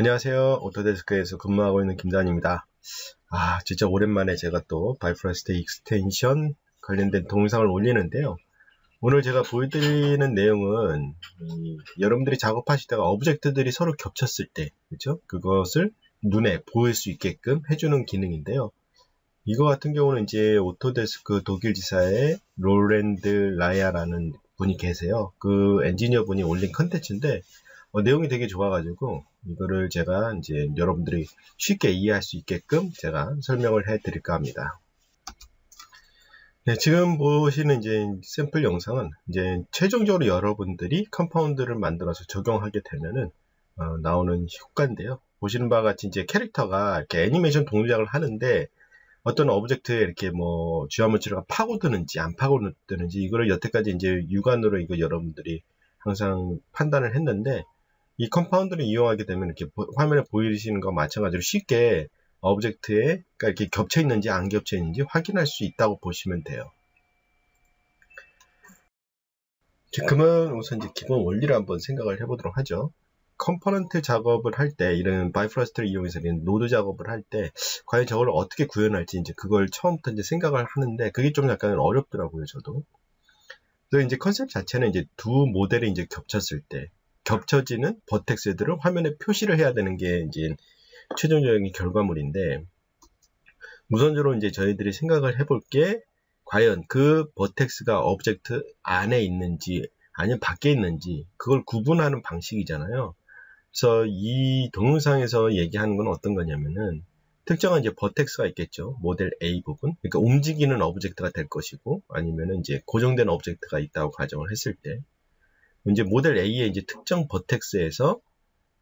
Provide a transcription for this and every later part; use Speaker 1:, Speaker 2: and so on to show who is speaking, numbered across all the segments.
Speaker 1: 안녕하세요. 오토데스크에서 근무하고 있는 김단입니다. 진짜 오랜만에 제가 또 바이프러스트 익스텐션 관련된 동영상을 올리는데요. 오늘 제가 보여드리는 내용은 여러분들이 작업하시다가 오브젝트들이 서로 겹쳤을 때, 그렇죠? 그것을 눈에 보일 수 있게끔 해주는 기능인데요. 이거 같은 경우는 이제 오토데스크 독일 지사의 로렌드 라야라는 분이 계세요. 그 엔지니어 분이 올린 컨텐츠인데 내용이 되게 좋아가지고 이거를 제가 이제 여러분들이 쉽게 이해할 수 있게끔 제가 설명을 해드릴까 합니다. 네, 지금 보시는 이제 샘플 영상은 이제 최종적으로 여러분들이 컴파운드를 만들어서 적용하게 되면은 나오는 효과인데요. 보시는 바와 같이 이제 캐릭터가 이렇게 애니메이션 동작을 하는데 어떤 오브젝트에 이렇게 뭐 주화물질가 파고드는지 안 파고드는지 이거를 여태까지 이제 육안으로 이거 여러분들이 항상 판단을 했는데 이 컴파운드를 이용하게 되면 이렇게 화면에 보이시는 것과 마찬가지로 쉽게 오브젝트에 이렇게 겹쳐 있는지 안 겹쳐 있는지 확인할 수 있다고 보시면 돼요. 그러면 우선 이제 기본 원리를 한번 생각을 해보도록 하죠. 컴포넌트 작업을 할 때 이런 바이프러스트를 이용해서 노드 작업을 할 때 과연 저걸 어떻게 구현할지 이제 그걸 처음부터 이제 생각을 하는데 그게 좀 약간 어렵더라고요, 저도. 그래서 이제 컨셉 자체는 이제 두 모델이 이제 겹쳤을 때 겹쳐지는 버텍스들을 화면에 표시를 해야 되는 게 이제 최종적인 결과물인데 우선적으로 이제 저희들이 생각을 해볼 게 과연 그 버텍스가 오브젝트 안에 있는지 아니면 밖에 있는지 그걸 구분하는 방식이잖아요. 그래서 이 동영상에서 얘기하는 건 어떤 거냐면은 특정한 이제 버텍스가 있겠죠. 모델 A 부분. 그러니까 움직이는 오브젝트가 될 것이고 아니면은 이제 고정된 오브젝트가 있다고 가정을 했을 때 이제 모델 A의 이제 특정 버텍스에서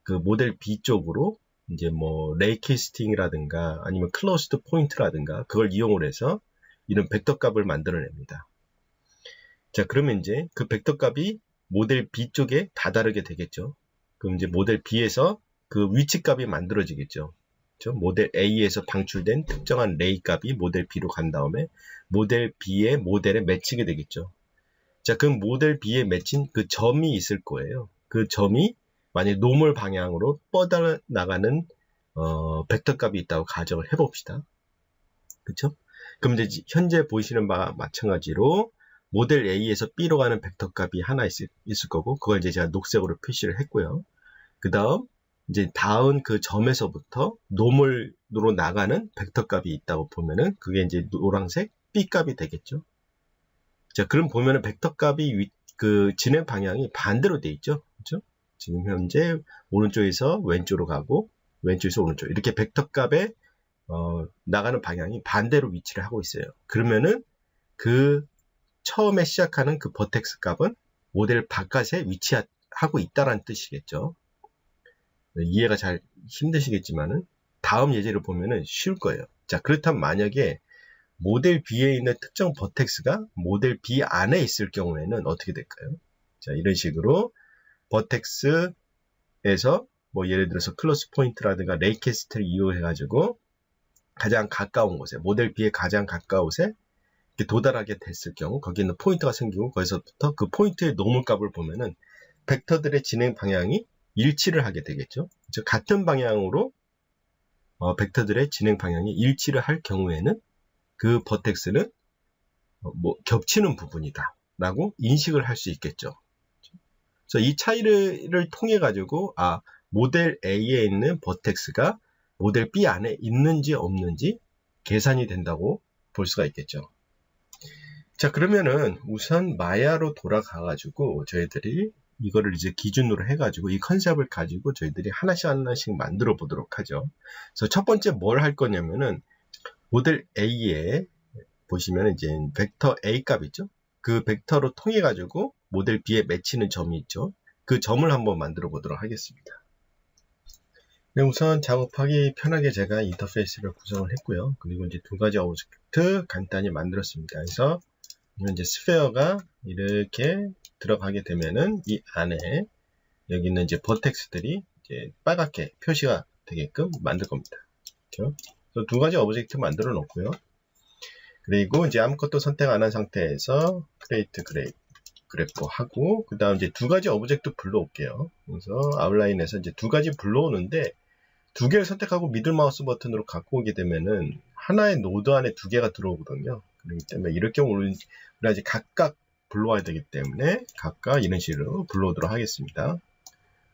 Speaker 1: 그 모델 B 쪽으로 이제 뭐 레이캐스팅이라든가 아니면 클로스드 포인트라든가 그걸 이용을 해서 이런 벡터 값을 만들어냅니다. 자, 그러면 이제 그 벡터 값이 모델 B 쪽에 다다르게 되겠죠. 그럼 이제 모델 B에서 그 위치 값이 만들어지겠죠. 그렇죠? 모델 A에서 방출된 특정한 레이 값이 모델 B로 간 다음에 모델 B의 모델에 맺히게 되겠죠. 자, 그럼 모델 B에 맺힌 그 점이 있을 거예요. 그 점이 만약 노멀 방향으로 뻗어나가는 벡터 값이 있다고 가정을 해봅시다. 그쵸? 그럼 이제 현재 보시는 바와 마찬가지로 모델 A에서 B로 가는 벡터 값이 하나 있을 거고 그걸 이제 제가 녹색으로 표시를 했고요. 그 다음 이제 닿은 그 점에서부터 노멀로 나가는 벡터 값이 있다고 보면은 그게 이제 노란색 B 값이 되겠죠. 자, 그럼 보면은 벡터 값이 그 진행 방향이 반대로 돼 있죠. 그렇죠? 지금 현재 오른쪽에서 왼쪽으로 가고 왼쪽에서 오른쪽 이렇게 벡터 값에 나가는 방향이 반대로 위치를 하고 있어요. 그러면은 그 처음에 시작하는 그 버텍스 값은 모델 바깥에 위치하고 있다라는 뜻이겠죠. 이해가 잘 힘드시겠지만은 다음 예제를 보면은 쉬울 거예요. 자, 그렇다면 만약에 모델 B에 있는 특정 버텍스가 모델 B 안에 있을 경우에는 어떻게 될까요? 자, 이런 식으로 버텍스에서 뭐 예를 들어서 클로스 포인트라든가 레이캐스트를 이용해가지고 가장 가까운 곳에 모델 B에 가장 가까운 곳에 도달하게 됐을 경우 거기에 있는 포인트가 생기고 거기서부터 그 포인트의 노멀 값을 보면은 벡터들의 진행 방향이 일치를 하게 되겠죠. 즉 같은 방향으로 벡터들의 진행 방향이 일치를 할 경우에는 그 버텍스는 뭐 겹치는 부분이다 라고 인식을 할 수 있겠죠. 그래서 이 차이를 통해 가지고 모델 A에 있는 버텍스가 모델 B 안에 있는지 없는지 계산이 된다고 볼 수가 있겠죠. 자, 그러면은 우선 마야로 돌아가 가지고 저희들이 이거를 이제 기준으로 해 가지고 이 컨셉을 가지고 저희들이 하나씩 만들어 보도록 하죠. 그래서 첫 번째 뭘 할 거냐면은 모델 A에 보시면 이제 벡터 A 값 있죠? 그 벡터로 통해 가지고 모델 B에 맺히는 점이 있죠. 그 점을 한번 만들어 보도록 하겠습니다. 네, 우선 작업하기 편하게 제가 인터페이스를 구성을 했고요. 그리고 이제 두 가지 오브젝트 간단히 만들었습니다. 그래서 이제 스페어가 이렇게 들어가게 되면은 이 안에 여기 있는 이제 버텍스들이 이제 빨갛게 표시가 되게끔 만들 겁니다. 그렇죠? 그래서 두 가지 오브젝트 만들어 놓고요. 그리고 이제 아무것도 선택 안 한 상태에서 크레이트 그래프 하고 그 다음 이제 두 가지 오브젝트 불러올게요. 그래서 아웃라인에서 이제 두 가지 불러오는데 두 개를 선택하고 미들 마우스 버튼으로 갖고 오게 되면은 하나의 노드 안에 두 개가 들어오거든요. 그렇기 때문에 이럴 경우 우리 아직 각각 불러와야 되기 때문에 각각 이런 식으로 불러오도록 하겠습니다.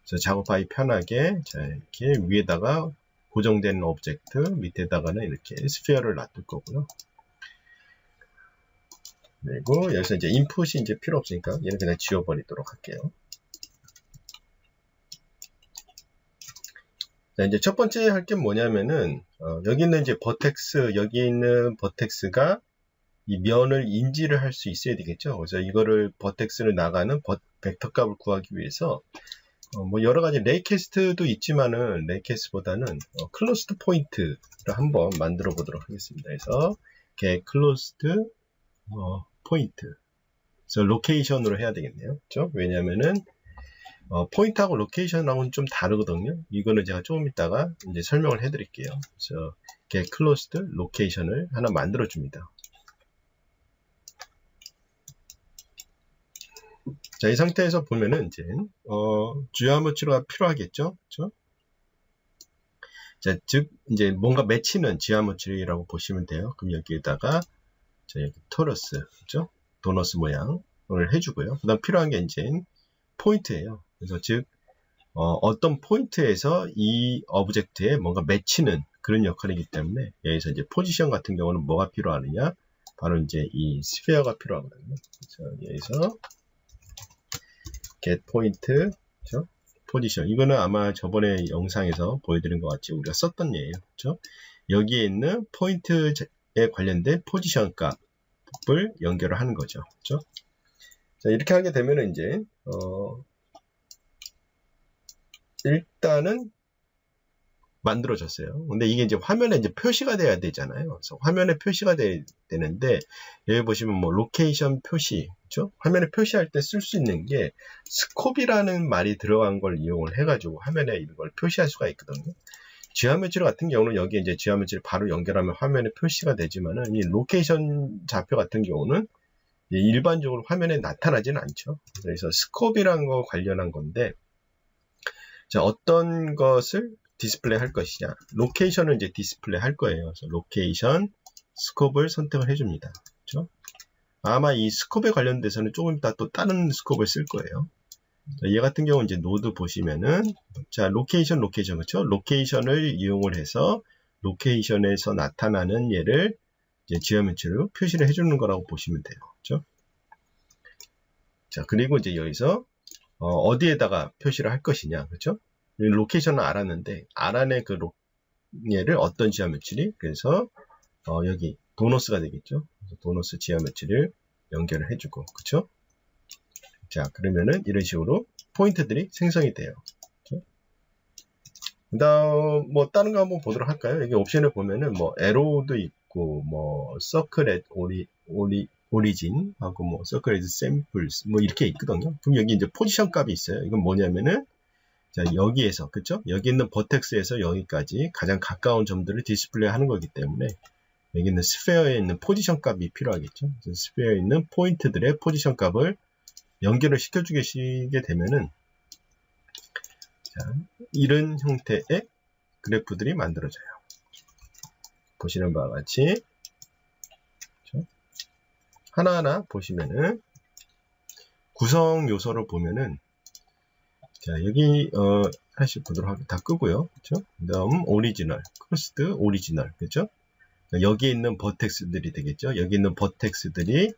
Speaker 1: 그래서 작업하기 편하게 자, 이렇게 위에다가 고정된 오브젝트, 밑에다가는 이렇게 스피어를 놔둘 거고요. 그리고 여기서 이제 인풋이 이제 필요 없으니까 얘는 그냥 지워버리도록 할게요. 자, 이제 첫 번째 할 게 뭐냐면은 여기 있는 이제 버텍스, 여기 있는 버텍스가 이 면을 인지를 할 수 있어야 되겠죠. 그래서 이거를 버텍스를 나가는 벡터 값을 구하기 위해서 뭐 여러 가지 레이캐스트도 있지만은 레이캐스트보다는 클로스드 포인트를 한번 만들어 보도록 하겠습니다. 그래서 get closed 포인트. 그래서 로케이션으로 해야 되겠네요. 그렇죠? 왜냐면은 포인트하고 로케이션하고는 좀 다르거든요. 이거는 제가 조금 이따가 이제 설명을 해 드릴게요. 그래서 get closed 로케이션을 하나 만들어 줍니다. 자, 이 상태에서 보면은 이제 지오메트리가 필요하겠죠. 그렇죠? 자, 즉 이제 뭔가 맺히는 지오메트리라고 보시면 돼요. 그럼 여기에다가 자, 여기 토러스, 그렇죠? 도너스 모양을 해주고요. 그다음 필요한 게 이제 포인트예요. 그래서 즉 어떤 포인트에서 이 오브젝트에 뭔가 맺히는 그런 역할이기 때문에 여기서 이제 포지션 같은 경우는 뭐가 필요하느냐? 바로 이제 이 스피어가 필요하거든요. 그래서 여기서 get point, 그렇죠? 포지션. 이거는 아마 저번에 영상에서 보여드린 것 같이 우리가 썼던 예예요. 그렇죠? 여기에 있는 포인트에 관련된 포지션 값을 연결을 하는 거죠. 그렇죠? 자, 이렇게 하게 되면 이제 일단은 만들어졌어요. 근데 이게 이제 화면에 이제 표시가 돼야 되잖아요. 그래서 화면에 표시가 되는데 여기 보시면 뭐 로케이션 표시, 그렇죠? 화면에 표시할 때 쓸 수 있는 게 스콥이라는 말이 들어간 걸 이용을 해가지고 화면에 이걸 표시할 수가 있거든요. 지오메트리 같은 경우는 여기 이제 지오메트리 바로 연결하면 화면에 표시가 되지만은 이 로케이션 좌표 같은 경우는 일반적으로 화면에 나타나지는 않죠. 그래서 스콥이라는 거 관련한 건데, 자, 어떤 것을 디스플레이 할 것이냐. 로케이션을 이제 디스플레이 할 거예요. 그래서 로케이션 스콥을 선택을 해줍니다. 그렇죠? 아마 이 스콥에 관련돼서는 조금 이따 또 다른 스콥을 쓸 거예요. 자, 얘 같은 경우는 이제 노드 보시면은, 자, 로케이션, 그렇죠? 로케이션을 이용을 해서 로케이션에서 나타나는 얘를 이제 지오메트리로 표시를 해주는 거라고 보시면 돼요. 그렇죠? 자, 그리고 이제 여기서 어디에다가 표시를 할 것이냐, 그렇죠? 로케이션은 알았는데 알아내 그 얘를 어떤 지오메트리, 그래서 여기 도너스가 되겠죠. 도너스 지오메트리를 연결을 해주고, 그렇죠? 자, 그러면은 이런 식으로 포인트들이 생성이 돼요. 그렇죠? 그다음 뭐 다른 거 한번 보도록 할까요? 여기 옵션을 보면은 뭐 에로도 있고 뭐 서클 앳 오리진 하고 뭐 서클 앳 샘플스 뭐 이렇게 있거든요. 그럼 여기 이제 포지션 값이 있어요. 이건 뭐냐면은 자, 여기에서 그쵸? 여기 있는 버텍스에서 여기까지 가장 가까운 점들을 디스플레이 하는 거기 때문에 여기 있는 스페어에 있는 포지션 값이 필요하겠죠. 스페어에 있는 포인트들의 포지션 값을 연결을 시켜주게 되면은 자, 이런 형태의 그래프들이 만들어져요. 보시는 바와 같이 그렇죠? 하나하나 보시면은 구성 요소를 보면은 자, 여기 하나씩 보도록 하겠습니다. 다 끄고요. 그렇죠? 그다음 오리지널, 크로스드 오리지널, 그렇죠? 여기에 있는 버텍스들이 되겠죠. 여기 있는 버텍스들이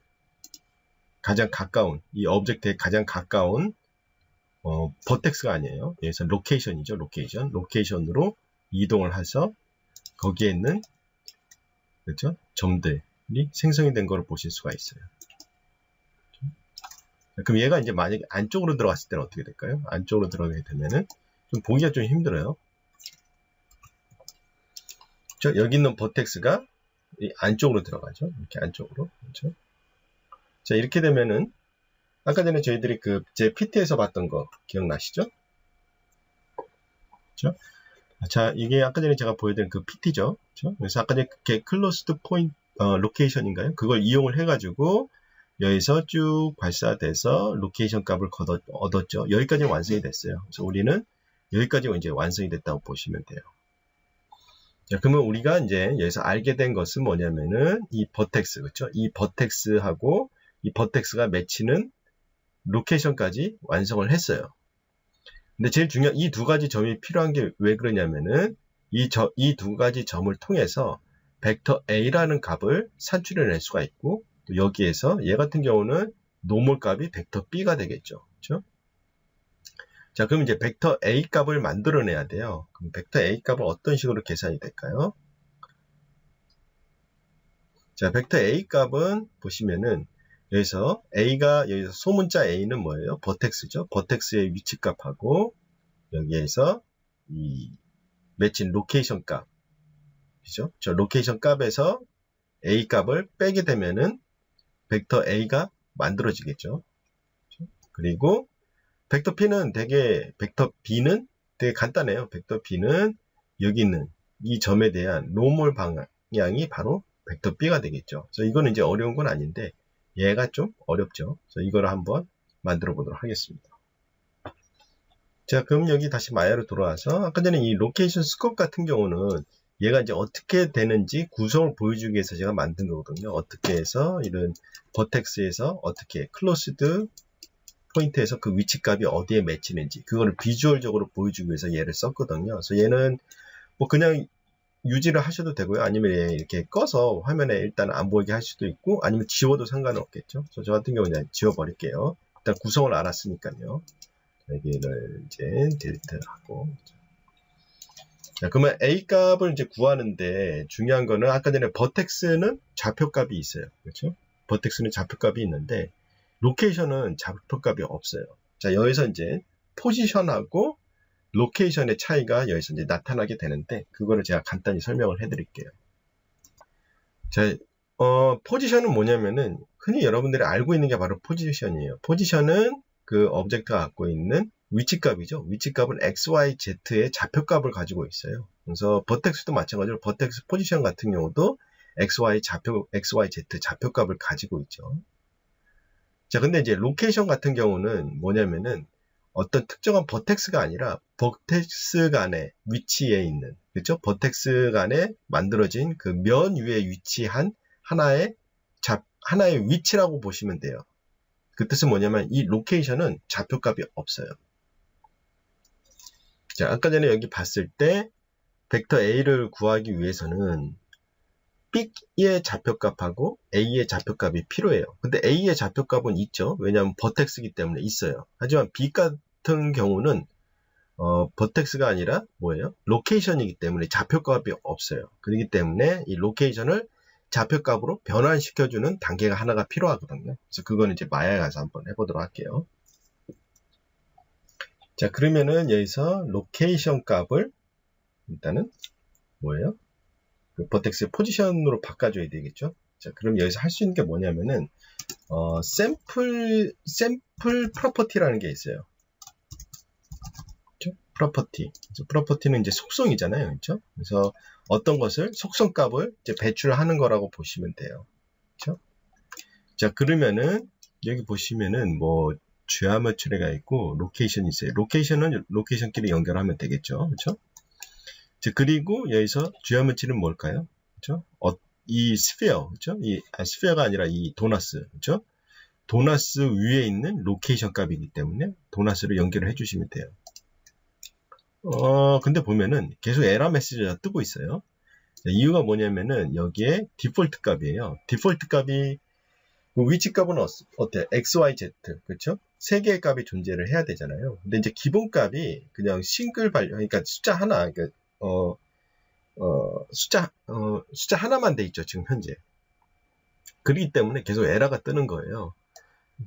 Speaker 1: 가장 가까운 이 오브젝트에 가장 가까운 버텍스가 아니에요. 여기서 로케이션이죠. 로케이션으로 이동을 해서 거기에 있는 그렇죠? 점들이 생성이 된 것을 보실 수가 있어요. 그럼 얘가 이제 만약에 안쪽으로 들어갔을 때는 어떻게 될까요? 안쪽으로 들어가게 되면은 좀 보기가 좀 힘들어요. 그렇죠? 여기 있는 버텍스가 이 안쪽으로 들어가죠. 이렇게 안쪽으로. 그렇죠? 자, 이렇게 되면은 아까 전에 저희들이 그 제 PT에서 봤던 거 기억나시죠? 그렇죠? 자, 이게 아까 전에 제가 보여드린 그 PT죠. 그렇죠? 그래서 아까 전에 클로스드 포인트 로케이션인가요? 그걸 이용을 해가지고 여기서 쭉 발사돼서 로케이션 값을 얻었죠. 여기까지 완성이 됐어요. 그래서 우리는 여기까지 이제 완성이 됐다고 보시면 돼요. 자, 그러면 우리가 이제 여기서 알게 된 것은 뭐냐면은 이 버텍스, 그렇죠? 이 버텍스하고 이 버텍스가 맺히는 로케이션까지 완성을 했어요. 근데 제일 중요한 이 두 가지 점이 필요한 게 왜 그러냐면은 이 두 가지 점을 통해서 벡터 A라는 값을 산출해낼 수가 있고 또 여기에서 얘 같은 경우는 노멀 값이 벡터 B가 되겠죠. 그렇죠? 자, 그럼 이제 벡터 A 값을 만들어내야 돼요. 그럼 벡터 A 값은 어떤 식으로 계산이 될까요? 자, 벡터 A 값은 보시면은 여기서 소문자 A는 뭐예요? 버텍스죠. 버텍스의 위치 값하고 여기에서 이 맺힌 로케이션 값, 그죠? 저 로케이션 값에서 A 값을 빼게 되면은 벡터 A가 만들어지겠죠. 그리고 벡터 B는 되게 간단해요. 벡터 B는 여기 있는 이 점에 대한 노멀 방향이 바로 벡터 B가 되겠죠. 그래서 이거는 이제 어려운 건 아닌데 얘가 좀 어렵죠. 그래서 이거를 한번 만들어 보도록 하겠습니다. 자, 그럼 여기 다시 마야로 돌아와서 아까 전에 이 로케이션 스코프 같은 경우는 얘가 이제 어떻게 되는지 구성을 보여주기 위해서 제가 만든 거거든요. 어떻게 해서 이런 버텍스에서 어떻게 클로스드 포인트에서 그 위치 값이 어디에 맺히는지 그거를 비주얼적으로 보여주기 위해서 얘를 썼거든요. 그래서 얘는 뭐 그냥 유지를 하셔도 되고요. 아니면 이렇게 꺼서 화면에 일단 안 보이게 할 수도 있고 아니면 지워도 상관은 없겠죠. 그래서 저 같은 경우는 그냥 지워버릴게요. 일단 구성을 알았으니까요. 여기를 이제 딜리트하고. 자, 그러면 A 값을 이제 구하는데 중요한 거는 아까 전에 버텍스는 좌표값이 있어요. 그렇죠? 버텍스는 좌표값이 있는데 로케이션은 좌표값이 없어요. 자, 여기서 이제 포지션하고 로케이션의 차이가 여기서 이제 나타나게 되는데 그거를 제가 간단히 설명을 해드릴게요. 자, 포지션은 뭐냐면은 흔히 여러분들이 알고 있는 게 바로 포지션이에요. 포지션은 그 오브젝트가 갖고 있는 위치값이죠. 위치값은 XYZ의 좌표값을 가지고 있어요. 그래서 버텍스도 마찬가지로 버텍스 포지션 같은 경우도 XYZ 좌표값을 가지고 있죠. 자, 근데 이제 로케이션 같은 경우는 뭐냐면은 어떤 특정한 버텍스가 아니라 버텍스 간의 위치에 있는, 그렇죠? 버텍스 간에 만들어진 그 면 위에 위치한 하나의 위치라고 보시면 돼요. 그 뜻은 뭐냐면 이 로케이션은 좌표값이 없어요. 자, 아까 전에 여기 봤을 때 벡터 A를 구하기 위해서는 B의 좌표값하고 A의 좌표값이 필요해요. 근데 A의 좌표값은 있죠. 왜냐하면 버텍스이기 때문에 있어요. 하지만 B 같은 경우는 버텍스가 아니라 뭐예요? 로케이션이기 때문에 좌표값이 없어요. 그렇기 때문에 이 로케이션을 좌표값으로 변환시켜주는 단계가 하나가 필요하거든요. 그래서 그거는 이제 마야에 가서 한번 해보도록 할게요. 자, 그러면은 여기서 로케이션 값을 일단은 뭐예요? 그 버텍스 포지션으로 바꿔줘야 되겠죠. 자, 그럼 여기서 할 수 있는 게 뭐냐면은 샘플 프로퍼티라는 게 있어요. 그렇죠? 프로퍼티는 이제 속성이잖아요. 그렇죠? 그래서 어떤 것을 속성 값을 이제 배출하는 거라고 보시면 돼요. 그렇죠? 자, 그러면은 여기 보시면은 뭐 지오메트리가 있고 로케이션이 있어요. 로케이션은 로케이션끼리 연결하면 되겠죠. 그렇죠? 자, 그리고 여기서 지오메트리는 뭘까요? 그렇죠? 이 스피어, 그렇죠? 스피어가 아니라 이 도너스, 그렇죠? 도너스 위에 있는 로케이션 값이기 때문에 도너스를 연결을 해주시면 돼요. 근데 보면은 계속 에러 메시지가 뜨고 있어요. 자, 이유가 뭐냐면은 여기에 디폴트 값이에요. 디폴트 값이 위치 값은 어때요? XYZ, 그렇죠? 세 개의 값이 존재를 해야 되잖아요. 근데 이제 기본 값이 그냥 싱글 발류, 그러니까 숫자 하나, 그러니까 숫자 하나만 돼 있죠, 지금 현재. 그렇기 때문에 계속 에러가 뜨는 거예요.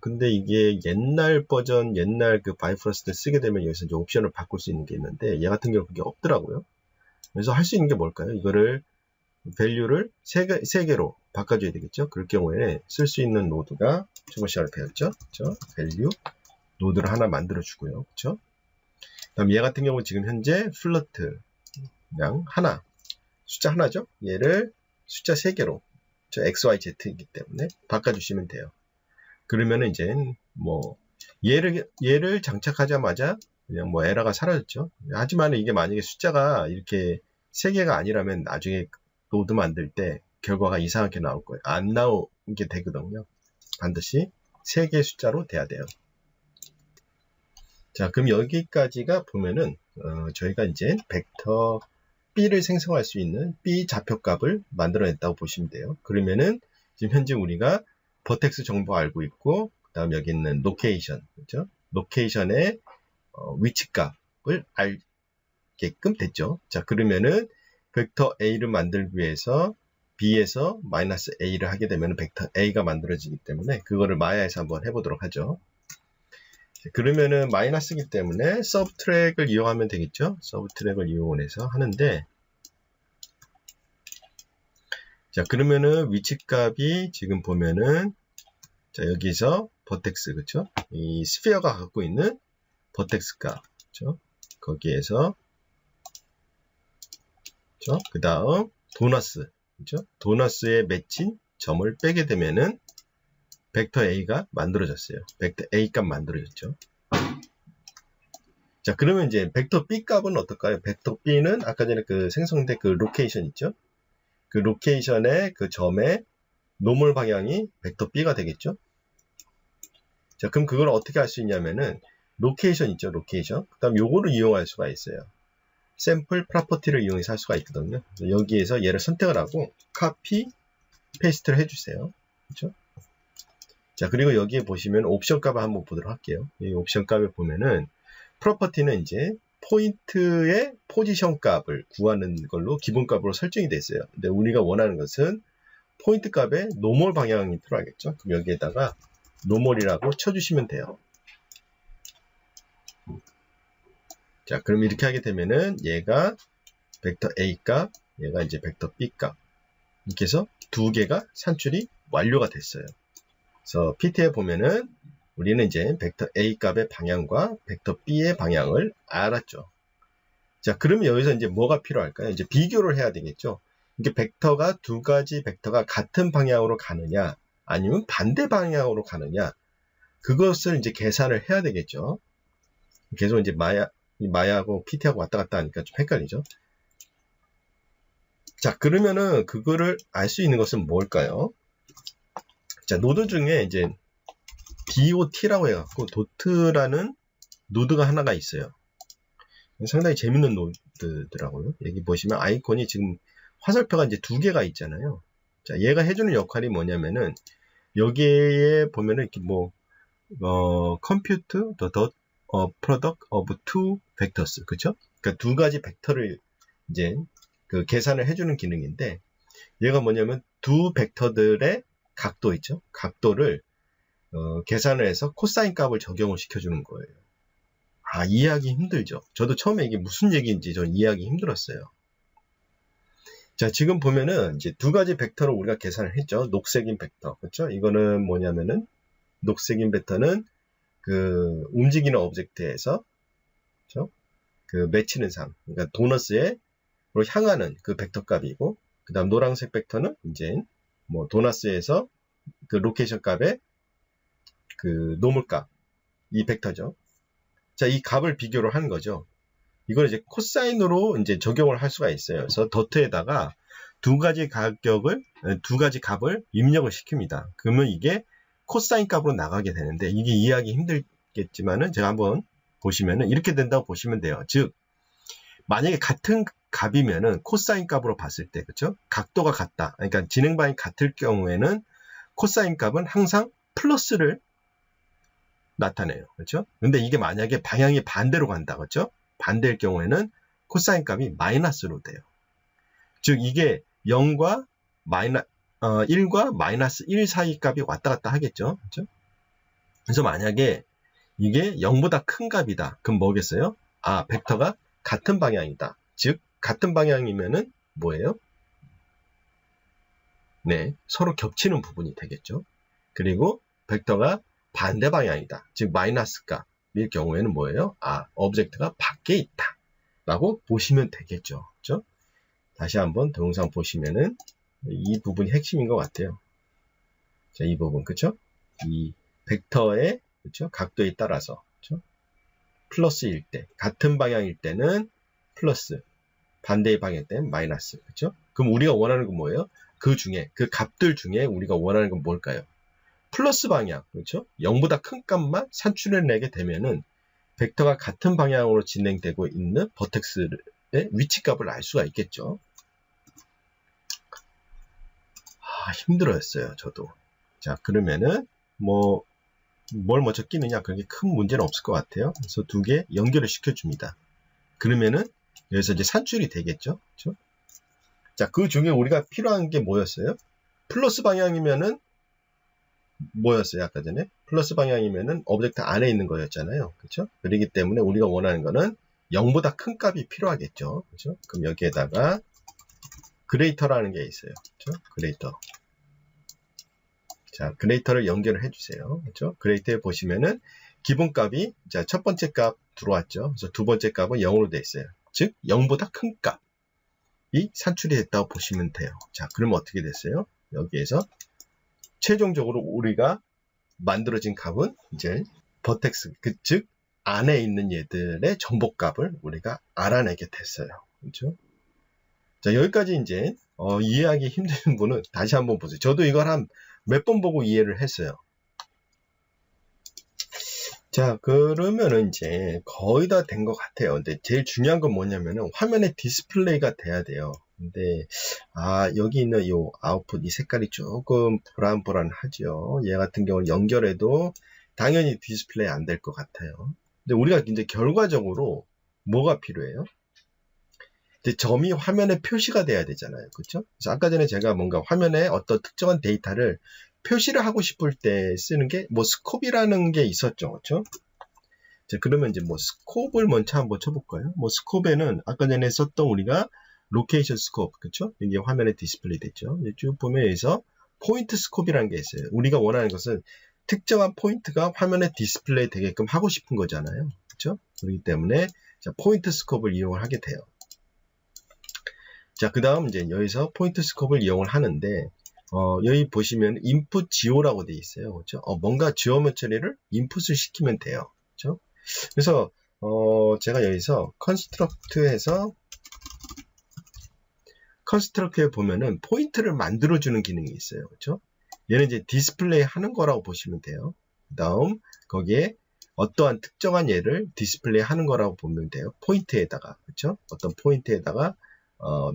Speaker 1: 근데 이게 옛날 버전, 옛날 그 바이프러스트 쓰게 되면 여기서 이제 옵션을 바꿀 수 있는 게 있는데, 얘 같은 경우 그게 없더라고요. 그래서 할 수 있는 게 뭘까요? 이거를, 밸류를 세 개로 바꿔줘야 되겠죠? 그럴 경우에 쓸 수 있는 노드가 저번 시간에 배웠죠? 그렇죠? 밸류, 노드를 하나 만들어주고요. 그렇죠? 그다음 얘 같은 경우 지금 현재 플러트, 그냥 하나, 숫자 하나죠? 얘를 숫자 3개로 저 XYZ이기 때문에 바꿔주시면 돼요. 그러면 이제 뭐 얘를 장착하자마자 그냥 뭐 에러가 사라졌죠. 하지만 이게 만약에 숫자가 이렇게 3개가 아니라면 나중에 노드 만들 때 결과가 이상하게 나올 거예요. 안 나오게 되거든요. 반드시 3개의 숫자로 돼야 돼요. 자, 그럼 여기까지가 보면은 저희가 이제 벡터 B를 생성할 수 있는 B 좌표값을 만들어냈다고 보시면 돼요. 그러면은 지금 현재 우리가 버텍스 정보 알고 있고, 그 다음 여기 있는 로케이션, 그렇죠? 로케이션의 위치값을 알게끔 됐죠. 자, 그러면은 벡터 A를 만들기 위해서 B에서 마이너스 A를 하게 되면 벡터 A가 만들어지기 때문에 그거를 마야에서 한번 해보도록 하죠. 그러면은 마이너스이기 때문에 서브트랙을 이용하면 되겠죠. 서브트랙을 이용해서 하는데, 자, 그러면은 위치값이 지금 보면은, 자, 여기서 버텍스, 그쵸? 이 스피어가 갖고 있는 버텍스 값, 그쵸? 거기에서, 그쵸? 그 다음, 도너스, 그쵸? 도너스에 맺힌 점을 빼게 되면은, 벡터 A가 만들어졌어요. 벡터 A 값 만들어졌죠. 자, 그러면 이제 벡터 B 값은 어떨까요? 벡터 B는 아까 전에 그 생성된 그 로케이션 있죠? 그 로케이션의 그 점의 노멀 방향이 벡터 B가 되겠죠? 자, 그럼 그걸 어떻게 할 수 있냐면은 로케이션 있죠? 로케이션. 그 다음 요거를 이용할 수가 있어요. 샘플 프로퍼티를 이용해서 할 수가 있거든요. 여기에서 얘를 선택을 하고 카피, 페이스트를 해주세요. 그렇죠? 자, 그리고 여기에 보시면 옵션 값을 한번 보도록 할게요. 이 옵션 값을 보면은 프로퍼티는 이제 포인트의 포지션 값을 구하는 걸로 기본 값으로 설정이 되어 있어요. 근데 우리가 원하는 것은 포인트 값의 노멀 방향이 필요하겠죠. 그럼 여기에다가 노멀이라고 쳐주시면 돼요. 자, 그럼 이렇게 하게 되면은 얘가 벡터 A 값, 얘가 이제 벡터 B 값. 이렇게 해서 두 개가 산출이 완료가 됐어요. 그래서 PT에 보면은 우리는 이제 벡터 A 값의 방향과 벡터 B의 방향을 알았죠. 자, 그러면 여기서 이제 뭐가 필요할까요? 이제 비교를 해야 되겠죠. 이게 벡터가 두 가지 벡터가 같은 방향으로 가느냐, 아니면 반대 방향으로 가느냐, 그것을 이제 계산을 해야 되겠죠. 계속 이제 마야하고 PT하고 왔다 갔다 하니까 좀 헷갈리죠. 자, 그러면은 그거를 알 수 있는 것은 뭘까요? 자, 노드 중에 이제 DOT라고 해갖고 도트라는 노드가 하나가 있어요. 상당히 재밌는 노드더라고요. 여기 보시면 아이콘이 지금 화살표가 이제 두 개가 있잖아요. 자, 얘가 해주는 역할이 뭐냐면은 여기에 보면은 이렇게 뭐 compute the product of two vectors, 그쵸? 그러니까 두 가지 벡터를 이제 그 계산을 해주는 기능인데, 얘가 뭐냐면 두 벡터들의 각도 있죠? 각도를 계산을 해서 코사인 값을 적용을 시켜주는 거예요. 아, 이해하기 힘들죠? 저도 처음에 이게 무슨 얘기인지 저 이해하기 힘들었어요. 자, 지금 보면은 이제 두 가지 벡터를 우리가 계산을 했죠. 녹색인 벡터, 그렇죠? 이거는 뭐냐면은 녹색인 벡터는 그 움직이는 오브젝트에서, 그렇죠? 그 맺히는 상, 그러니까 도너스에 향하는 그 벡터 값이고, 그 다음 노란색 벡터는 이제 뭐 도너스에서 그 로케이션 값의 그 노멀 값, 이 벡터죠. 자, 이 값을 비교를 하는 거죠. 이걸 이제 코사인으로 이제 적용을 할 수가 있어요. 그래서 도트에다가 두 가지 값을 입력을 시킵니다. 그러면 이게 코사인 값으로 나가게 되는데, 이게 이해하기 힘들겠지만은 제가 한번 보시면은 이렇게 된다고 보시면 돼요. 즉, 만약에 같은 값이면은 코사인 값으로 봤을 때, 그렇죠? 각도가 같다. 그러니까 진행 방향이 같을 경우에는 코사인 값은 항상 플러스를 나타내요. 그렇죠? 근데 이게 만약에 방향이 반대로 간다. 그렇죠? 반대일 경우에는 코사인 값이 마이너스로 돼요. 즉 이게 0과 1과 마이너스 1 사이 값이 왔다 갔다 하겠죠. 그렇죠? 그래서 만약에 이게 0보다 큰 값이다. 그럼 뭐겠어요? 아, 벡터가 같은 방향이다. 즉 같은 방향이면은 뭐예요? 네, 서로 겹치는 부분이 되겠죠. 그리고 벡터가 반대 방향이다. 즉 마이너스 값일 경우에는 뭐예요? 아, 오브젝트가 밖에 있다. 라고 보시면 되겠죠. 그렇죠? 다시 한번 동영상 보시면은 이 부분이 핵심인 것 같아요. 자, 이 부분, 그렇죠? 이 벡터의, 그렇죠? 각도에 따라서, 그렇죠? 플러스일 때, 같은 방향일 때는 플러스, 반대의 방향 때문에 마이너스. 그렇죠? 그럼 우리가 원하는 건 뭐예요? 그 값들 중에 우리가 원하는 건 뭘까요? 플러스 방향. 그렇죠? 0보다 큰 값만 산출해 내게 되면은 벡터가 같은 방향으로 진행되고 있는 버텍스의 위치값을 알 수가 있겠죠. 힘들었어요, 저도. 자, 그러면은 뭘 먼저 끼느냐, 그게 큰 문제는 없을 것 같아요. 그래서 두 개 연결을 시켜줍니다. 그러면은 여기서 이제 산출이 되겠죠. 그렇죠? 자, 그 중에 우리가 필요한 게 뭐였어요? 플러스 방향이면은 뭐였어요? 아까 전에 플러스 방향이면은 오브젝트 안에 있는 거였잖아요. 그렇죠? 그렇기 때문에 우리가 원하는 거는 0보다 큰 값이 필요하겠죠. 그렇죠? 그럼 여기에다가 그레이터라는 게 있어요. 그렇죠? 그레이터. 자, 그레이터를 연결을 해주세요. 그렇죠? 그레이터에 보시면은 기본값이 자, 첫 번째 값 들어왔죠. 그래서 두 번째 값은 0으로 되어 있어요. 즉 0보다 큰 값이 산출이 됐다고 보시면 돼요. 자, 그럼 어떻게 됐어요? 여기에서 최종적으로 우리가 만들어진 값은 이제 버텍스, 즉 안에 있는 얘들의 정보값을 우리가 알아내게 됐어요. 그렇죠? 자, 여기까지 이제 이해하기 힘든 분은 다시 한번 보세요. 저도 이걸 한 몇 번 보고 이해를 했어요. 자, 그러면은 이제 거의 다 된 것 같아요. 근데 제일 중요한 건 뭐냐면은 화면에 디스플레이가 돼야 돼요. 근데 여기 있는 이 아웃풋 이 색깔이 조금 불안불안하죠. 얘 같은 경우는 연결해도 당연히 디스플레이 안 될 것 같아요. 근데 우리가 이제 결과적으로 뭐가 필요해요? 이제 점이 화면에 표시가 돼야 되잖아요. 그렇죠? 그래서 아까 전에 제가 뭔가 화면에 어떤 특정한 데이터를 표시를 하고 싶을 때 쓰는 게 스콥이라는 게 있었죠. 그렇죠? 자, 그러면 이제 스콥을 먼저 한번 쳐볼까요? 스콥에는 아까 전에 썼던 우리가 로케이션 스콥, 그렇죠? 이게 화면에 디스플레이 됐죠. 쭉 보면 여기서 포인트 스콥이라는 게 있어요. 우리가 원하는 것은 특정한 포인트가 화면에 디스플레이 되게끔 하고 싶은 거잖아요. 그렇죠? 그렇기 때문에 자, 포인트 스콥을 이용을 하게 돼요. 자, 그 다음 이제 여기서 포인트 스콥을 이용을 하는데 여기 보시면 인풋 지오라고 되어 있어요. 그렇죠? 뭔가 지오메트리를 인풋을 시키면 돼요. 그렇죠? 그래서 제가 여기서 컨스트럭트에 보면은 포인트를 만들어주는 기능이 있어요. 그렇죠? 얘는 이제 디스플레이 하는 거라고 보시면 돼요. 그 다음 거기에 어떠한 특정한 예를 디스플레이 하는 거라고 보면 돼요. 포인트에다가, 그렇죠? 어떤 포인트에다가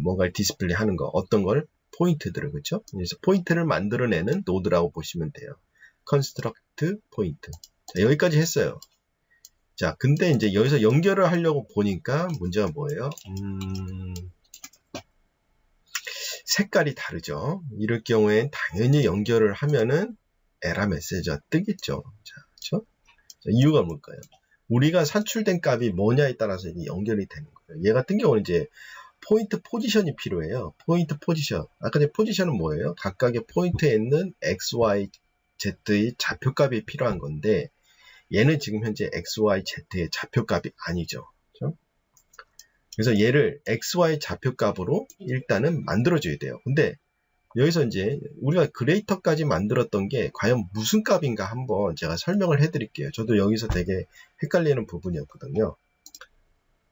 Speaker 1: 뭔가를 디스플레이 하는 거, 어떤 걸 포인트들을, 그렇죠? 그래서 포인트를 만들어내는 노드라고 보시면 돼요. 컨스트럭트 포인트. 자, 여기까지 했어요. 자, 근데 이제 여기서 연결을 하려고 보니까 문제가 뭐예요? 색깔이 다르죠. 이럴 경우엔 당연히 연결을 하면은 에러 메시지가 뜨겠죠. 자, 그렇죠? 자, 이유가 뭘까요? 우리가 산출된 값이 뭐냐에 따라서 이게 연결이 되는 거예요. 얘 같은 경우는 이제 포인트 포지션이 필요해요. 포인트 포지션. 아까 전에 포지션은 뭐예요? 각각의 포인트에 있는 x, y, z의 좌표값이 필요한 건데 얘는 지금 현재 x, y, z의 좌표값이 아니죠. 그렇죠? 그래서 얘를 x, y 좌표값으로 일단은 만들어줘야 돼요. 근데 여기서 이제 우리가 그레이터까지 만들었던 게 과연 무슨 값인가 한번 제가 설명을 해드릴게요. 저도 여기서 되게 헷갈리는 부분이었거든요.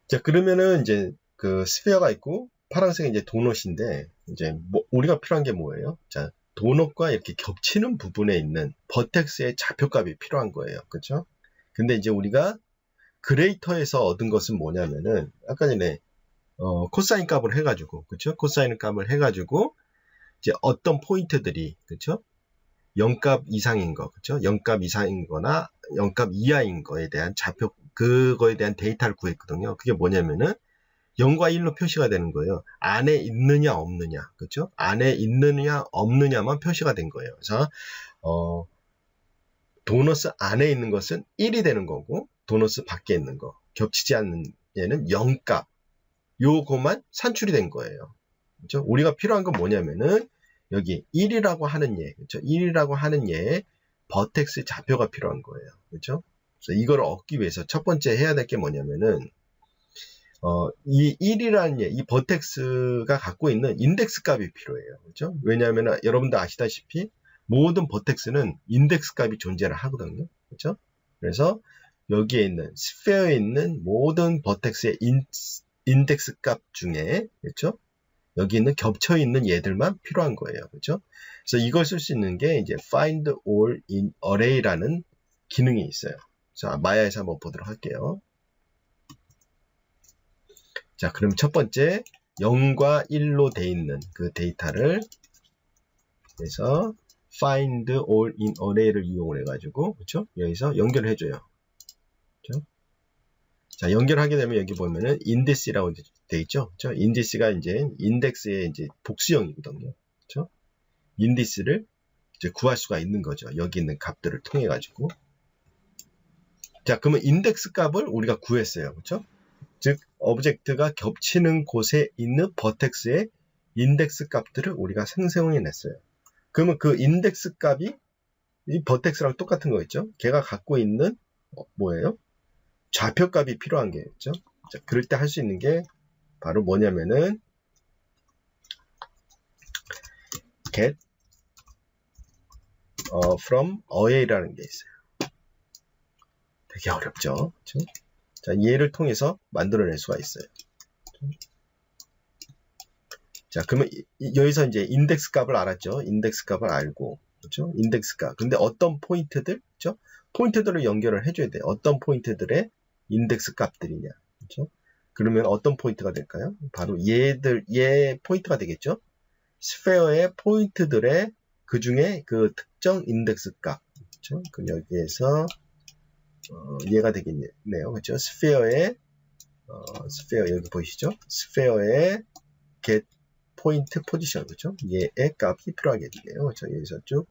Speaker 1: 자, 그러면은 이제 그 스피어가 있고 파란색이 이제 도넛인데 이제 우리가 필요한 게 뭐예요? 자, 도넛과 이렇게 겹치는 부분에 있는 버텍스의 좌표값이 필요한 거예요. 그렇죠? 근데 이제 우리가 그레이터에서 얻은 것은 뭐냐면은 아까 전에 코사인 값을 해가지고, 그렇죠? 코사인 값을 해가지고 이제 어떤 포인트들이, 그렇죠? 0값 이상인 거, 그렇죠? 0값 이상인 거나 0값 이하인 거에 대한 그거에 대한 데이터를 구했거든요. 그게 뭐냐면은 0과 1로 표시가 되는 거예요. 안에 있느냐 없느냐, 그렇죠? 안에 있느냐 없느냐만 표시가 된 거예요. 그래서 도너스 안에 있는 것은 1이 되는 거고 도너스 밖에 있는 거 겹치지 않는 얘는 0값 요거만 산출이 된 거예요. 그렇죠? 우리가 필요한 건 뭐냐면은 여기 1이라고 하는 얘, 그렇죠? 1이라고 하는 얘의 버텍스 좌표가 필요한 거예요. 그렇죠? 그래서 이걸 얻기 위해서 첫 번째 해야 될 게 뭐냐면은 이 1이라는 얘, 이 버텍스가 갖고 있는 인덱스 값이 필요해요. 그렇죠? 왜냐하면 여러분들 아시다시피 모든 버텍스는 인덱스 값이 존재를 하거든요. 그렇죠? 그래서 여기에 있는 스페어에 있는 모든 버텍스의 인덱스 값 중에, 그렇죠? 여기 있는 겹쳐 있는 얘들만 필요한 거예요. 그렇죠? 그래서 이걸 쓸 수 있는 게 이제 find all in array라는 기능이 있어요. 자, 마야에서 한번 보도록 할게요. 자, 그럼 첫 번째 0과 1로 돼 있는 그 데이터를 그래서 find all in array를 이용을 해가지고 그렇죠? 여기서 연결을 해줘요. 그렇죠? 자, 연결하게 되면 여기 보면은 인디스라고 돼 있죠. 그렇죠? 인디스가 이제 인덱스의 이제 복수형이거든요. 그렇죠? 인디스를 이제 구할 수가 있는 거죠. 여기 있는 값들을 통해 가지고. 자, 그러면 인덱스 값을 우리가 구했어요. 그렇죠? 즉 오브젝트가 겹치는 곳에 있는 버텍스의 인덱스 값들을 우리가 생성해 냈어요. 그러면 그 인덱스 값이 이 버텍스랑 똑같은 거겠죠? 걔가 갖고 있는 뭐예요? 좌표값이 필요한 게겠죠? 자, 그럴 때 할 수 있는 게 바로 뭐냐면은 get from array라는 게 있어요. 되게 어렵죠? 그렇죠? 자, 얘를 통해서 만들어낼 수가 있어요. 자, 그러면 여기서 이제 인덱스 값을 알았죠? 인덱스 값을 알고, 그렇죠? 인덱스 값. 근데 어떤 포인트들, 그렇죠? 포인트들을 연결을 해줘야 돼요. 어떤 포인트들의 인덱스 값들이냐, 그렇죠? 그러면 어떤 포인트가 될까요? 바로 얘 포인트가 되겠죠? 스페어의 포인트들의 그 중에 그 특정 인덱스 값, 그렇죠? 그럼 여기에서 얘가 되겠네요, 그렇죠? 스페어 여기 보이시죠? 스페어의 get 포인트 포지션, 그렇죠? 얘의 값이 필요하게 되네요. 그렇죠? 여기서 쭉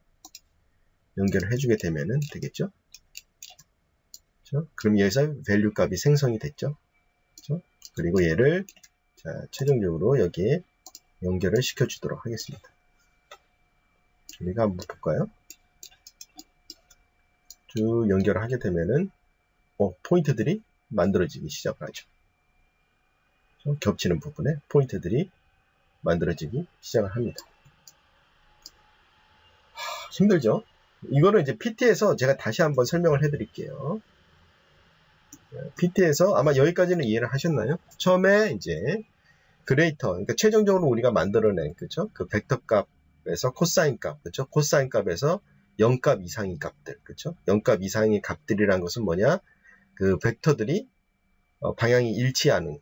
Speaker 1: 연결을 해주게 되면은 되겠죠? 그렇죠? 그럼 여기서 밸류 값이 생성이 됐죠? 그렇죠? 그리고 얘를 자, 최종적으로 여기에 연결을 시켜주도록 하겠습니다. 우리가 한번 볼까요? 쭉 연결을 하게 되면은 포인트들이 만들어지기 시작을 하죠. 그렇죠? 겹치는 부분에 포인트들이 만들어지기 시작을 합니다. 힘들죠? 이거는 이제 PT에서 제가 다시 한번 설명을 해드릴게요. PT에서 아마 여기까지는 이해를 하셨나요? 처음에 이제 그레이터, 그러니까 최종적으로 우리가 만들어낸, 그죠? 그 벡터 값에서 코사인 값, 그죠? 코사인 값에서 0값 이상의 값들, 그죠? 0값 이상의 값들이란 것은 뭐냐? 그 벡터들이 방향이 일치하는,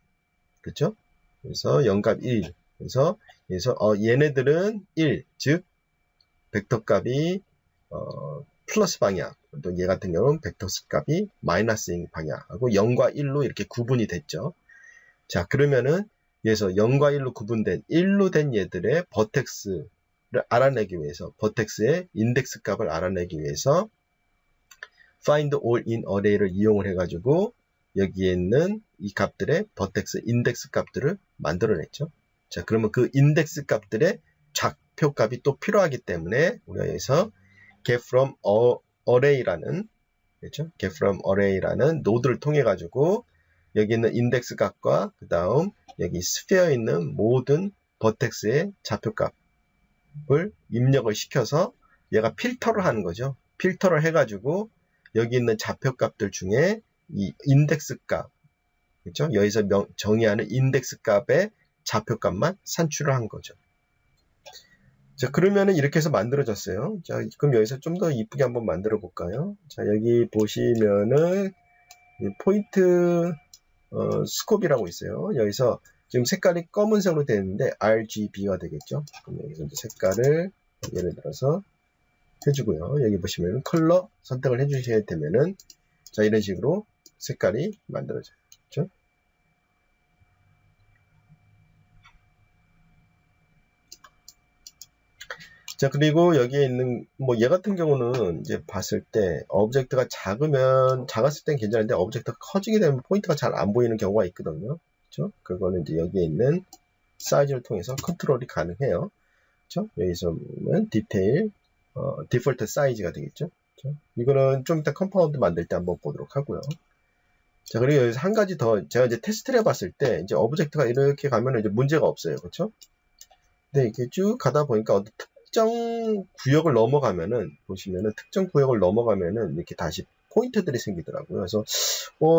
Speaker 1: 그죠? 그래서 0값 1, 그래서 얘네들은 1, 즉 벡터 값이 플러스 방향, 또 얘 같은 경우는 벡터 값이 마이너스인 방향하고 0과 1로 이렇게 구분이 됐죠. 자, 그러면은 여기서 0과 1로 구분된 1로 된 얘들의 버텍스를 알아내기 위해서, 버텍스의 인덱스 값을 알아내기 위해서 find all in array를 이용을 해가지고 여기에 있는 이 값들의 버텍스 인덱스 값들을 만들어냈죠. 자, 그러면 그 인덱스 값들의 좌표 값이 또 필요하기 때문에 우리가 여기서 get from array라는, 그렇죠? get from array라는 노드를 통해 가지고 여기 있는 인덱스 값과 그 다음 여기 스피어에 있는 모든 버텍스의 좌표 값을 입력을 시켜서 얘가 필터를 하는 거죠. 필터를 해가지고 여기 있는 좌표 값들 중에 이 인덱스 값, 그렇죠? 여기서 정의하는 인덱스 값의 좌표 값만 산출을 한 거죠. 자, 그러면은 이렇게 해서 만들어졌어요. 자, 그럼 여기서 좀 더 이쁘게 한번 만들어 볼까요? 자, 여기 보시면은 포인트 스콥이라고 있어요. 여기서 지금 색깔이 검은색으로 되어 있는데 RGB가 되겠죠. 그럼 여기서 이제 색깔을 예를 들어서 해주고요. 여기 보시면 컬러 선택을 해주셔야 되면은 자, 이런 식으로 색깔이 만들어져요. 그렇죠? 자, 그리고 여기에 있는 얘 같은 경우는 이제 봤을 때 오브젝트가 작았을 땐 괜찮은데 오브젝트가 커지게 되면 포인트가 잘 안 보이는 경우가 있거든요. 그렇죠? 그거는 이제 여기에 있는 사이즈를 통해서 컨트롤이 가능해요. 그렇죠? 여기서 보면 디테일, 디폴트 사이즈가 되겠죠. 그렇죠? 이거는 좀 이따 컴파운드 만들 때 한번 보도록 하고요. 자, 그리고 여기서 한 가지 더 제가 이제 테스트를 해봤을 때 이제 오브젝트가 이렇게 가면은 이제 문제가 없어요. 그렇죠? 근데 이렇게 쭉 가다 보니까 어떤 특정 구역을 넘어가면은 보시면은 특정 구역을 넘어가면은 이렇게 다시 포인트들이 생기더라고요. 그래서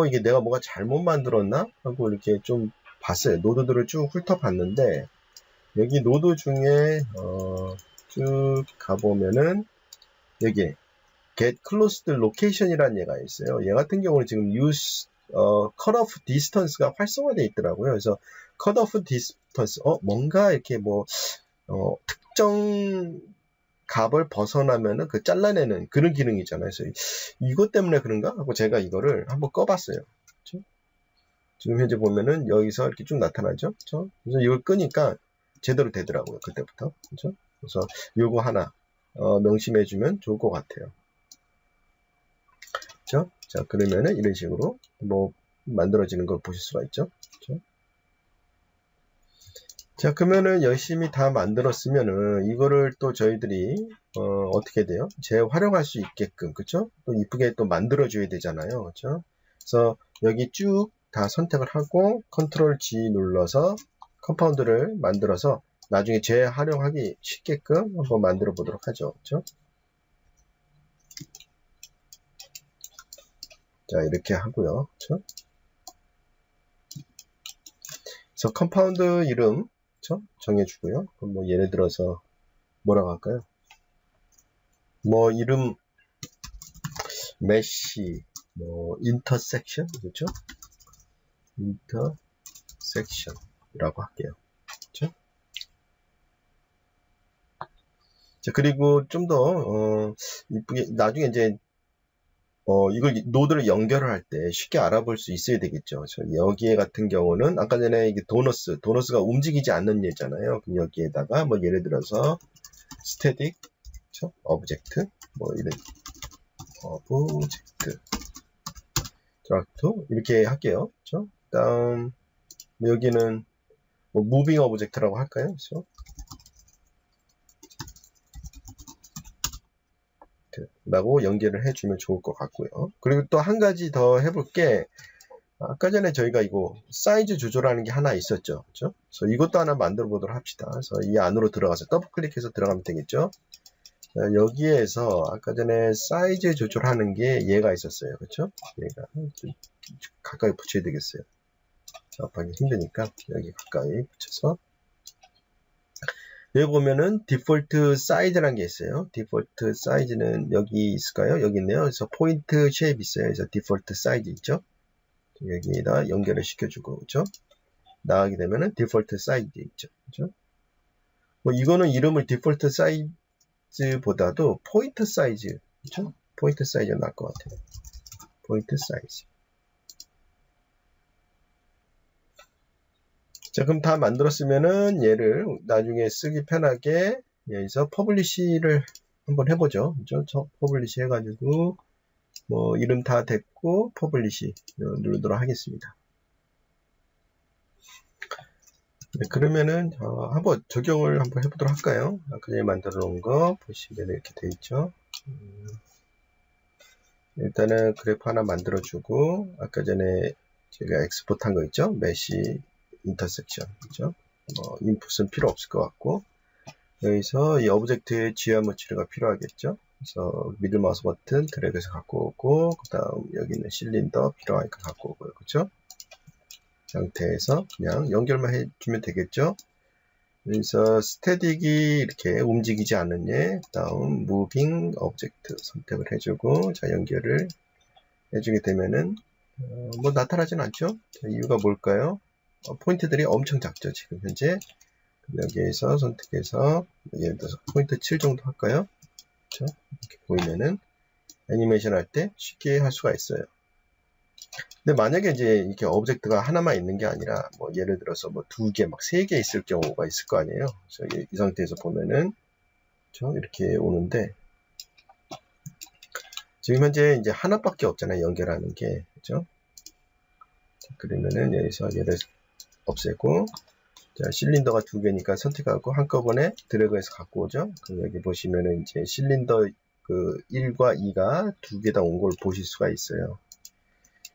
Speaker 1: 이게 내가 뭐가 잘못 만들었나 하고 이렇게 좀 봤어요. 노드들을 쭉 훑어봤는데 여기 노드 중에 쭉 가보면은 여기 get closed location이라는 얘가 있어요. 얘 같은 경우는 지금 use cutoff distance가 활성화되어 있더라고요. 그래서 cutoff distance 뭔가 이렇게 뭐 특정 값을 벗어나면은 그 잘라내는 그런 기능이잖아요. 그래서 이것 때문에 그런가 하고 제가 이거를 한번 꺼봤어요. 그렇죠? 지금 현재 보면은 여기서 이렇게 쭉 나타나죠. 그렇죠? 그래서 이걸 끄니까 제대로 되더라고요. 그때부터. 그렇죠? 그래서 요거 하나 명심해주면 좋을 것 같아요. 그렇죠? 자, 그러면은 이런 식으로 뭐 만들어지는 걸 보실 수가 있죠. 그렇죠? 자, 그러면은 열심히 다 만들었으면은 이거를 또 저희들이 어떻게 돼요? 재활용할 수 있게끔, 그쵸? 또 이쁘게 또 만들어줘야 되잖아요. 그쵸? 그래서 여기 쭉 다 선택을 하고 컨트롤 G 눌러서 컴파운드를 만들어서 나중에 재활용하기 쉽게끔 한번 만들어 보도록 하죠. 그쵸? 자, 이렇게 하고요. 그쵸? 그래서 컴파운드 이름, 그쵸? 정해주고요. 그럼 뭐 예를 들어서 뭐라고 할까요? 뭐 이름 메시 뭐 인터섹션 그렇죠? 인터섹션이라고 할게요. 그렇죠? 자, 그리고 좀 더 이쁘게 나중에 이제 이걸 노드를 연결을 할 때 쉽게 알아볼 수 있어야 되겠죠. 여기에 같은 경우는 아까 전에 이게 도너스가 움직이지 않는 예잖아요. 그럼 여기에다가 뭐 예를 들어서 스태틱 그렇죠? 오브젝트 뭐 이런 오브젝트 드라프트 이렇게 할게요. 그렇죠? 다음 여기는 뭐 무빙 오브젝트라고 할까요? 그렇죠? 라고 연결을 해주면 좋을 것 같고요. 그리고 또 한 가지 더 해볼 게 아까 전에 저희가 이거 사이즈 조절하는 게 하나 있었죠. 그렇죠? 그래서 이것도 하나 만들어 보도록 합시다. 그래서 이 안으로 들어가서 더블 클릭해서 들어가면 되겠죠. 자, 여기에서 아까 전에 사이즈 조절하는 게 얘가 있었어요. 그렇죠? 얘가 좀 가까이 붙여야 되겠어요. 작업하기 힘드니까 여기 가까이 붙여서 여기 보면은 디폴트 사이즈라는 게 있어요. 디폴트 사이즈는 여기 있을까요? 여기 있네요. 그래서 포인트 쉐입 있어요. 그래서 디폴트 사이즈 있죠. 여기에다 연결을 시켜주고 그렇죠? 나가게 되면은 디폴트 사이즈 있죠. 그렇죠? 뭐 이거는 이름을 디폴트 사이즈보다도 포인트 사이즈 그렇죠? 포인트 사이즈가 나을 것 같아요. 포인트 사이즈. 자, 그럼 다 만들었으면은 얘를 나중에 쓰기 편하게 여기서 퍼블리시를 한번 해보죠. 그죠? 퍼블리시 해가지고 뭐 이름 다 됐고 퍼블리시 누르도록 하겠습니다. 네, 그러면은 한번 적용을 한번 해보도록 할까요? 아까 전에 만들어 놓은 거 보시면 이렇게 돼 있죠. 일단은 그래프 하나 만들어 주고 아까 전에 제가 엑스포트 한 거 있죠? 메시 인터섹션 그죠? 인풋은 필요 없을 것 같고 여기서 이 오브젝트의 지오메트리가 필요하겠죠? 그래서 미들 마우스 버튼 드래그해서 갖고 오고 그 다음 여기 있는 실린더 필요하니까 갖고 오고요. 그렇죠? 상태에서 그냥 연결만 해주면 되겠죠? 그래서 스태틱이 이렇게 움직이지 않는 예, 다음 무빙 오브젝트 선택을 해주고 자 연결을 해주게 되면은 뭐 나타나진 않죠? 자, 이유가 뭘까요? 포인트들이 엄청 작죠 지금 현재. 여기에서 선택해서 예를 들어서 포인트 7 정도 할까요? 그렇죠? 이렇게 보이면은 애니메이션 할 때 쉽게 할 수가 있어요. 근데 만약에 이제 이렇게 오브젝트가 하나만 있는 게 아니라 뭐 예를 들어서 뭐 2개, 막 3개 있을 경우가 있을 거 아니에요. 그래서 이 상태에서 보면은 그렇죠? 이렇게 오는데 지금 현재 이제 하나밖에 없잖아요. 연결하는 게 그렇죠? 그러면은 여기서 얘를 없애고 자, 실린더가 2개니까 선택하고 한꺼번에 드래그해서 갖고 오죠. 그럼 여기 보시면은 이제 실린더 그 1과 2가 2개 다 온 걸 보실 수가 있어요.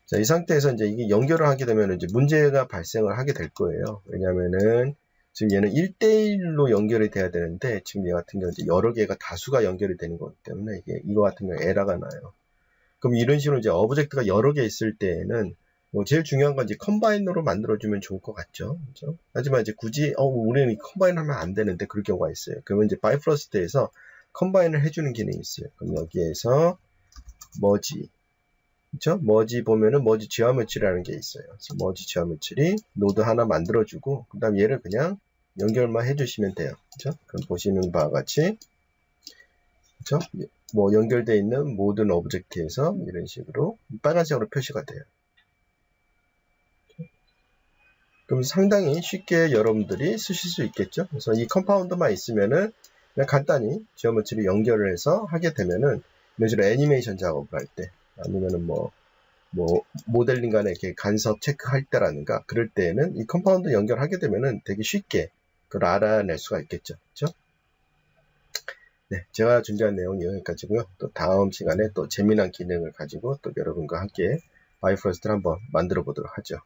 Speaker 1: 자, 이 상태에서 이제 이게 연결을 하게 되면 이제 문제가 발생을 하게 될 거예요. 왜냐면은 지금 얘는 1대1로 연결이 돼야 되는데 지금 얘 같은 경우 이제 여러 개가 다수가 연결이 되는 거기 때문에 이거 같은 경우 에러가 나요. 그럼 이런 식으로 이제 오브젝트가 여러 개 있을 때에는 뭐 제일 중요한 건 이제 컴바이너로 만들어주면 좋을 것 같죠. 그죠? 하지만 이제 굳이 우리는 컴바인 하면 안 되는데 그럴 경우가 있어요. 그러면 이제 바이프러스트에서 컴바인을 해주는 기능이 있어요. 그럼 여기에서 머지, 그렇죠? 머지 보면은 머지 지오메트리라는 게 있어요. 그래서 머지 지오메트리 노드 하나 만들어주고 그다음 얘를 그냥 연결만 해주시면 돼요. 그렇죠? 그럼 보시는 바와 같이, 그렇죠? 뭐 연결되어 있는 모든 오브젝트에서 이런 식으로 빨간색으로 표시가 돼요. 그럼 상당히 쉽게 여러분들이 쓰실 수 있겠죠. 그래서 이 컴파운드만 있으면은 그냥 간단히 지오메트리 연결을 해서 하게 되면은 이런 식으로 애니메이션 작업을 할 때 아니면은 뭐 모델링 간에 이렇게 간섭 체크할 때라든가 그럴 때에는 이 컴파운드 연결하게 되면은 되게 쉽게 그걸 알아낼 수가 있겠죠. 그렇죠? 네, 제가 준비한 내용이 여기까지고요. 또 다음 시간에 또 재미난 기능을 가지고 또 여러분과 함께 바이프러스트를 한번 만들어 보도록 하죠.